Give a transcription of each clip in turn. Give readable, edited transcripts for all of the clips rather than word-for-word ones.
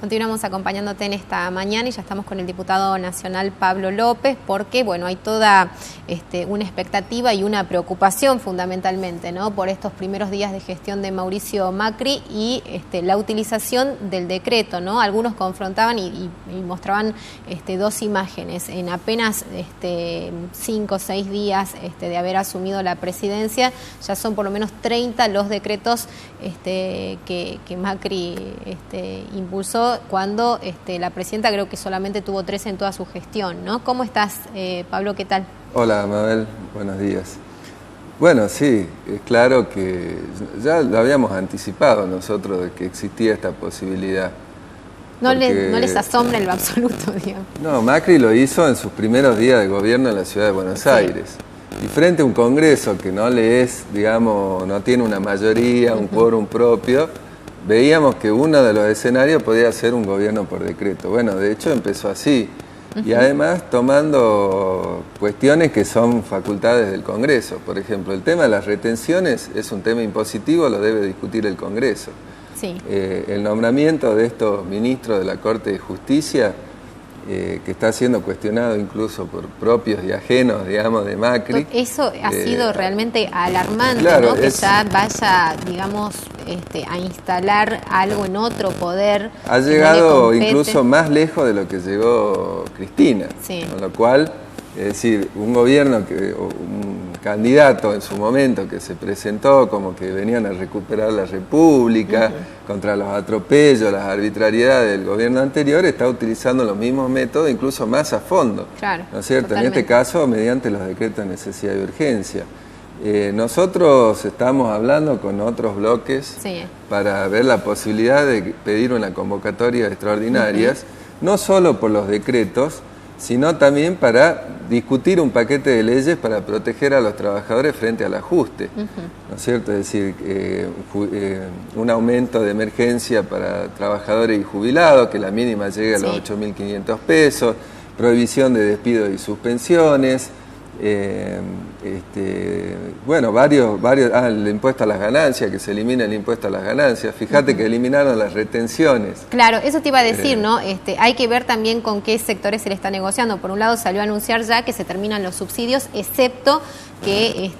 Continuamos acompañándote en esta mañana y ya estamos con el diputado nacional Pablo López porque, bueno, hay toda una expectativa y una preocupación fundamentalmente, ¿no?, por estos primeros días de gestión de Mauricio Macri y la utilización del decreto, ¿no? Algunos confrontaban y mostraban dos imágenes. En apenas 5 o 6 días de haber asumido la presidencia, ya son por lo menos 30 los decretos que Macri impulsó, cuando la presidenta creo que solamente tuvo 3 en toda su gestión, ¿no? ¿Cómo estás, Pablo? ¿Qué tal? Hola, Mabel. Buenos días. Bueno, sí, es claro que ya lo habíamos anticipado nosotros de que existía esta posibilidad. No les asombra en lo absoluto, digamos. No, Macri lo hizo en sus primeros días de gobierno en la ciudad de Buenos Aires. Y frente a un Congreso que no le es, digamos, no tiene una mayoría, un quórum propio, veíamos que uno de los escenarios podía ser un gobierno por decreto. Bueno, de hecho empezó así. Y además tomando cuestiones que son facultades del Congreso. Por ejemplo, el tema de las retenciones es un tema impositivo, lo debe discutir el Congreso. Sí. El nombramiento de estos ministros de la Corte de Justicia, que está siendo cuestionado incluso por propios y ajenos, digamos, de Macri. Eso ha sido realmente alarmante, claro, ¿no? Que ya vaya, digamos, a instalar algo en otro poder. Ha llegado incluso más lejos de lo que llegó Cristina. Sí. Con lo cual, es decir, un gobierno, un candidato en su momento que se presentó como que venían a recuperar la República contra los atropellos, las arbitrariedades del gobierno anterior, está utilizando los mismos métodos, incluso más a fondo. Claro, ¿no es cierto? Totalmente. En este caso, mediante los decretos de necesidad y urgencia. Nosotros estamos hablando con otros bloques para ver la posibilidad de pedir una convocatoria extraordinarias, no solo por los decretos, sino también para discutir un paquete de leyes para proteger a los trabajadores frente al ajuste, ¿no es cierto? Es decir, un aumento de emergencia para trabajadores y jubilados, que la mínima llegue a los 8.500 pesos, prohibición de despidos y suspensiones, bueno, el impuesto a las ganancias, que se elimina el impuesto a las ganancias. Fíjate que eliminaron las retenciones. Claro, eso te iba a decir, ¿no? Hay que ver también con qué sectores se le está negociando. Por un lado salió a anunciar ya que se terminan los subsidios, excepto que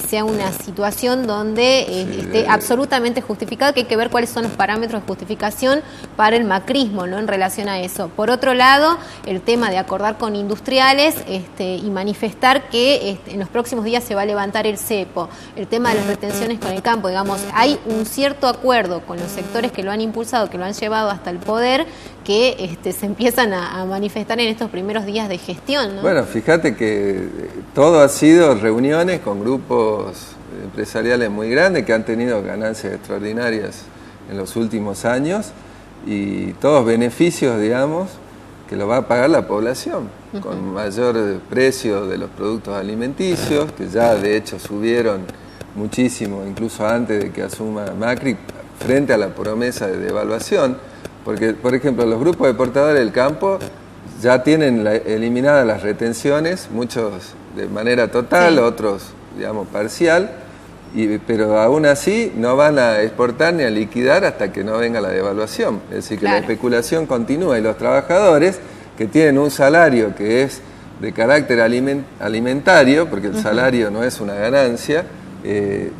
sea una situación donde esté absolutamente justificado, que hay que ver cuáles son los parámetros de justificación para el macrismo, ¿no?, en relación a eso. Por otro lado, el tema de acordar con industriales y manifestar que en los próximos días se va a levantar el cepo, el tema de las retenciones con el campo, digamos, hay un cierto acuerdo con los sectores que lo han impulsado, que lo han llevado hasta el poder, que se empiezan a manifestar en estos primeros días de gestión, ¿no? Bueno, fíjate que todo ha sido reuniones con grupos empresariales muy grandes que han tenido ganancias extraordinarias en los últimos años y todos beneficios, digamos, que lo va a pagar la población, con mayor precio de los productos alimenticios, que ya de hecho subieron muchísimo, incluso antes de que asuma Macri, frente a la promesa de devaluación. Porque, por ejemplo, los grupos de portadores del campo ya tienen eliminadas las retenciones, muchos de manera total, otros, digamos, parcial, pero aún así no van a exportar ni a liquidar hasta que no venga la devaluación. Es decir, que la especulación continúa y los trabajadores que tienen un salario que es de carácter alimentario, porque el salario no es una ganancia,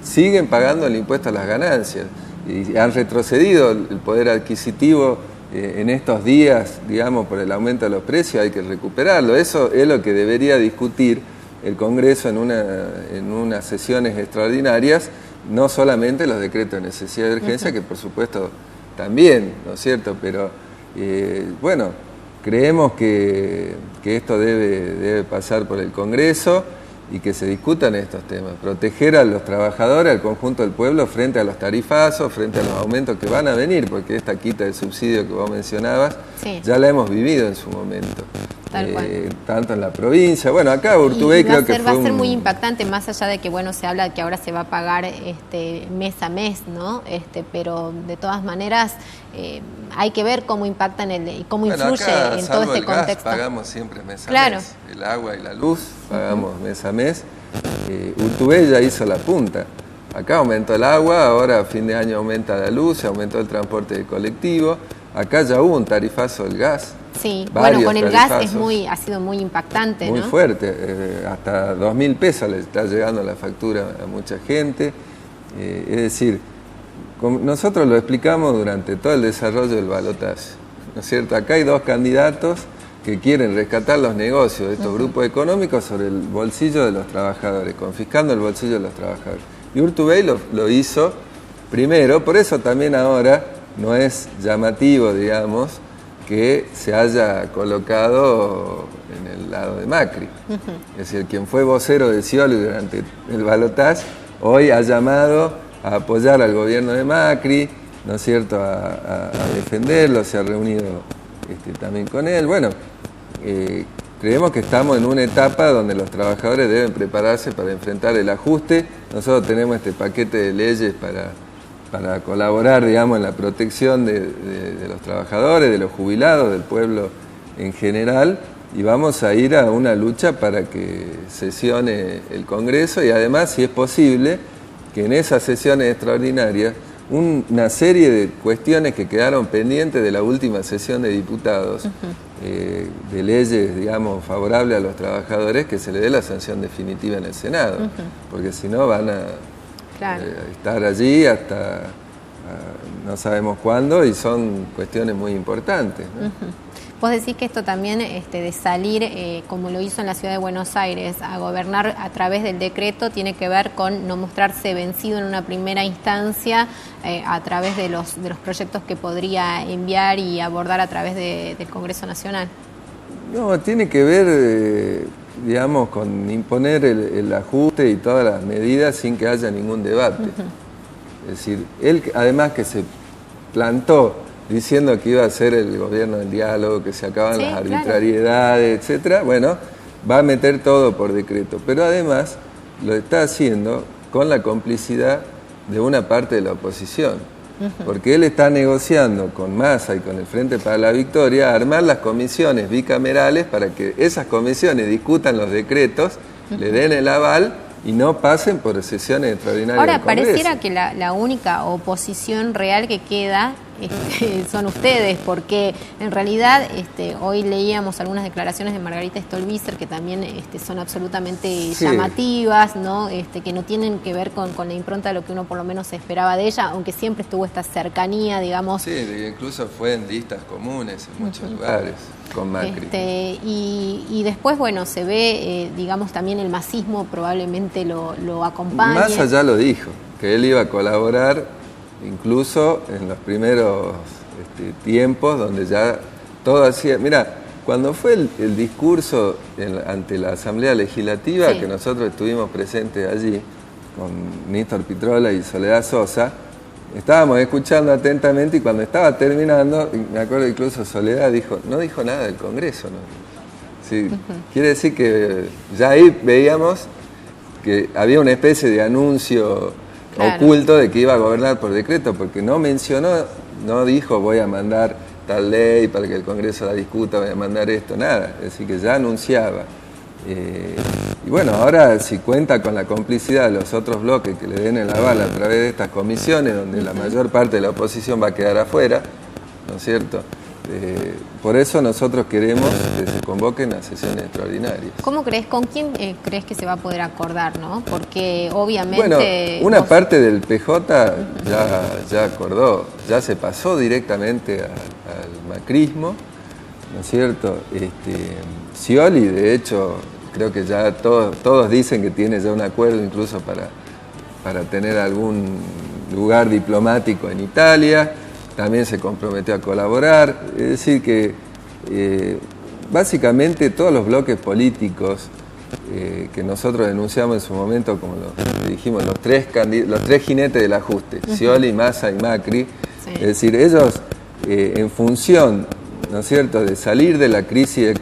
siguen pagando el impuesto a las ganancias. Y han retrocedido el poder adquisitivo en estos días, digamos, por el aumento de los precios, hay que recuperarlo. Eso es lo que debería discutir el Congreso en unas sesiones extraordinarias, no solamente los decretos de necesidad de urgencia, que por supuesto también, ¿no es cierto? Pero, bueno, creemos que esto debe pasar por el Congreso y que se discutan estos temas, proteger a los trabajadores, al conjunto del pueblo frente a los tarifazos, frente a los aumentos que van a venir, porque esta quita de subsidio que vos mencionabas, ya la hemos vivido en su momento. Tanto en la provincia, bueno, acá Urtubey creo que va a ser muy impactante, más allá de que, bueno, se habla de que ahora se va a pagar mes a mes, ¿no? Pero de todas maneras hay que ver cómo impacta cómo influye acá, en todo este el gas, contexto. Pagamos siempre mes a mes, el agua y la luz pagamos mes a mes. Urtubey ya hizo la punta. Acá aumentó el agua, ahora a fin de año aumenta la luz, se aumentó el transporte colectivo. Acá ya hubo un tarifazo del gas. Sí, bueno, con el gas ha sido muy impactante, muy ¿no? fuerte, hasta 2.000 pesos le está llegando la factura a mucha gente. Es decir, nosotros lo explicamos durante todo el desarrollo del balotaje, ¿no es cierto? Acá hay dos candidatos que quieren rescatar los negocios de estos grupos económicos sobre el bolsillo de los trabajadores, confiscando el bolsillo de los trabajadores. Y Urtubey lo hizo primero, por eso también ahora no es llamativo, digamos, que se haya colocado en el lado de Macri. Es decir, quien fue vocero de Scioli durante el balotaje, hoy ha llamado a apoyar al gobierno de Macri, ¿no es cierto?, a defenderlo, se ha reunido también con él. Bueno, creemos que estamos en una etapa donde los trabajadores deben prepararse para enfrentar el ajuste. Nosotros tenemos este paquete de leyes para colaborar, digamos, en la protección de los trabajadores, de los jubilados, del pueblo en general, y vamos a ir a una lucha para que sesione el Congreso y además, si es posible, que en esas sesiones extraordinarias una serie de cuestiones que quedaron pendientes de la última sesión de diputados, de leyes, digamos, favorables a los trabajadores, que se le dé la sanción definitiva en el Senado, porque si no van a estar allí hasta no sabemos cuándo, y son cuestiones muy importantes, ¿no? Vos decís que esto también de salir, como lo hizo en la ciudad de Buenos Aires, a gobernar a través del decreto, tiene que ver con no mostrarse vencido en una primera instancia a través de los proyectos que podría enviar y abordar a través del Congreso Nacional. No, tiene que ver, digamos, con imponer el ajuste y todas las medidas sin que haya ningún debate. Es decir, él además que se plantó diciendo que iba a ser el gobierno del diálogo, que se acaban las arbitrariedades, etcétera, bueno, va a meter todo por decreto. Pero además lo está haciendo con la complicidad de una parte de la oposición. Porque él está negociando con Massa y con el Frente para la Victoria armar las comisiones bicamerales para que esas comisiones discutan los decretos, le den el aval y no pasen por sesiones extraordinarias. Ahora, pareciera que la única oposición real que queda son ustedes, porque en realidad hoy leíamos algunas declaraciones de Margarita Stolbizer que también son absolutamente llamativas, ¿no? Que no tienen que ver con la impronta de lo que uno por lo menos esperaba de ella, aunque siempre estuvo esta cercanía, digamos. Sí, incluso fue en listas comunes en muchos lugares con Macri. Y después, bueno, se ve, digamos, también el masismo probablemente lo acompaña. Massa ya lo dijo, que él iba a colaborar incluso en los primeros tiempos donde ya todo hacía... Mira, cuando fue el discurso ante la Asamblea Legislativa, que nosotros estuvimos presentes allí con Néstor Pitrola y Soledad Sosa, estábamos escuchando atentamente y cuando estaba terminando, me acuerdo incluso Soledad no dijo nada del Congreso, ¿no? Sí, quiere decir que ya ahí veíamos que había una especie de anuncio oculto de que iba a gobernar por decreto, porque no mencionó, no dijo voy a mandar tal ley para que el Congreso la discuta, voy a mandar esto, nada, es decir, que ya anunciaba. Y bueno, ahora si cuenta con la complicidad de los otros bloques que le den el aval a través de estas comisiones, donde la mayor parte de la oposición va a quedar afuera, ¿no es cierto? Por eso nosotros queremos que se convoquen a sesiones extraordinarias. ¿Cómo crees? ¿Con quién crees que se va a poder acordar, no? Porque obviamente... Bueno, una parte del PJ ya acordó, ya se pasó directamente al macrismo, ¿no es cierto? Scioli, de hecho, creo que ya todos dicen que tiene ya un acuerdo incluso para tener algún lugar diplomático en Italia. También se comprometió a colaborar, es decir que básicamente todos los bloques políticos que nosotros denunciamos en su momento, como dijimos, los tres jinetes del ajuste, Scioli, Massa y Macri, es decir, ellos en función, ¿no es cierto?, de salir de la crisis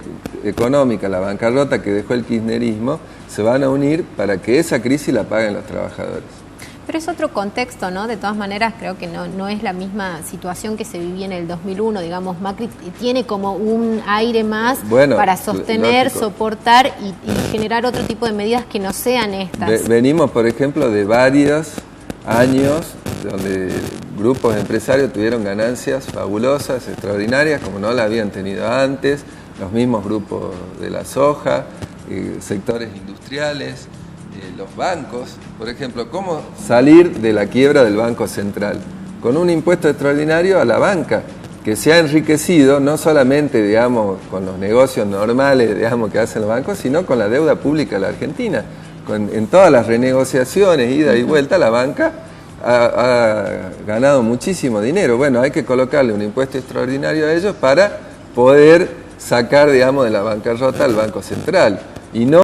económica, la bancarrota que dejó el kirchnerismo, se van a unir para que esa crisis la paguen los trabajadores. Pero es otro contexto, ¿no? De todas maneras, creo que no es la misma situación que se vivía en el 2001. Digamos, Macri tiene como un aire más para sostener, soportar y generar otro tipo de medidas que no sean estas. Venimos, por ejemplo, de varios años donde grupos empresarios tuvieron ganancias fabulosas, extraordinarias, como no la habían tenido antes, los mismos grupos de la soja, sectores industriales, los bancos. Por ejemplo, ¿cómo salir de la quiebra del Banco Central? Con un impuesto extraordinario a la banca, que se ha enriquecido no solamente, digamos, con los negocios normales, digamos, que hacen los bancos, sino con la deuda pública de la Argentina. En todas las renegociaciones, ida y vuelta, la banca ha ganado muchísimo dinero. Bueno, hay que colocarle un impuesto extraordinario a ellos para poder sacar, digamos, de la bancarrota al Banco Central. Y no